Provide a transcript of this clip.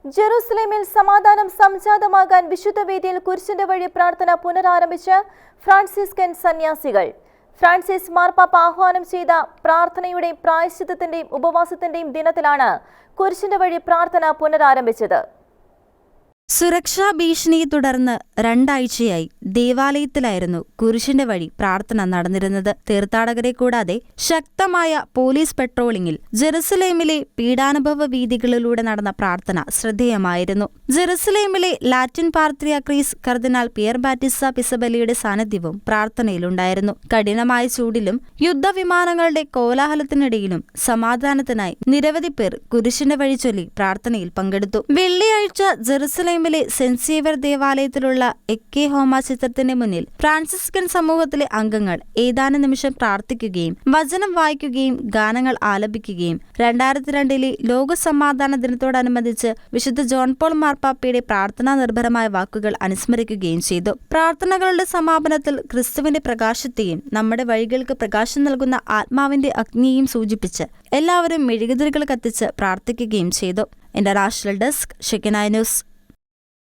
ജെറുസലേമിൽ സമാധാനം സംജാതമാകാൻ വിശുദ്ധ വേദിയിൽ കുരിശിന്റെ വഴി പ്രാർത്ഥന പുനരാരംഭിച്ച് ഫ്രാൻസിസ്കൻ സന്യാസികൾ. ഫ്രാൻസിസ് മാർപ്പാപ്പ ആഹ്വാനം ചെയ്ത പ്രാർത്ഥനയുടെയും പ്രായശ്ചിത്തത്തിന്റെയും ഉപവാസത്തിന്റെയും ദിനത്തിലാണ് കുരിശിന്റെ വഴി പ്രാർത്ഥന പുനരാരംഭിച്ചത്. സുരക്ഷാ ഭീഷണിയെ തുടർന്ന് 2 ആഴ്ചയായി ദേവാലയത്തിലായിരുന്നു കുരിശിന്റെ വഴി പ്രാർത്ഥന നടന്നിരുന്നത്. തീർത്ഥാടകരെ കൂടാതെ ശക്തമായ പോലീസ് പെട്രോളിംഗിൽ ജെറുസലേമിലെ പീഡാനുഭവ വീഥികളിലൂടെ നടന്ന പ്രാർത്ഥന ശ്രദ്ധേയമായിരുന്നു. ജെറുസലേമിലെ ലാറ്റിൻ പാത്രിയാർക്കീസ് കർദിനാൾ പിയർ ബാറ്റിസ്ത പിസബലിയുടെ സാന്നിധ്യവും പ്രാർത്ഥനയിലുണ്ടായിരുന്നു. കഠിനമായ ചൂടിലും യുദ്ധവിമാനങ്ങളുടെ കോലാഹലത്തിനിടയിലും സമാധാനത്തിനായി നിരവധി പേർ കുരിശിന്റെ വഴി ചൊല്ലി പ്രാർത്ഥനയിൽ പങ്കെടുത്തു. വെള്ളിയാഴ്ച ജെറുസലേം സെന്റ് സേവ്യർ ദേവാലയത്തിലുള്ള എക്കെ ഹോമ ചിത്രത്തിന് മുന്നിൽ ഫ്രാൻസിസ്കൻ സമൂഹത്തിലെ അംഗങ്ങൾ ഏതാനും നിമിഷം പ്രാർത്ഥിക്കുകയും വചനം വായിക്കുകയും ഗാനങ്ങൾ ആലപിക്കുകയും 2002 ലോക സമാധാന ദിനത്തോടനുബന്ധിച്ച് വിശുദ്ധ ജോൺ പോൾ മാർപ്പാപ്പയുടെ പ്രാർത്ഥനാ നിർഭരമായ വാക്കുകൾ അനുസ്മരിക്കുകയും ചെയ്തു. പ്രാർത്ഥനകളുടെ സമാപനത്തിൽ ക്രിസ്തുവിന്റെ പ്രകാശത്തെയും നമ്മുടെ വഴികൾക്ക് പ്രകാശം നൽകുന്ന ആത്മാവിന്റെ അഗ്നിയെയും സൂചിപ്പിച്ച് എല്ലാവരും മെഴുകുതിരികൾ കത്തിച്ച് പ്രാർത്ഥിക്കുകയും ചെയ്തു. International desk Shekinah news.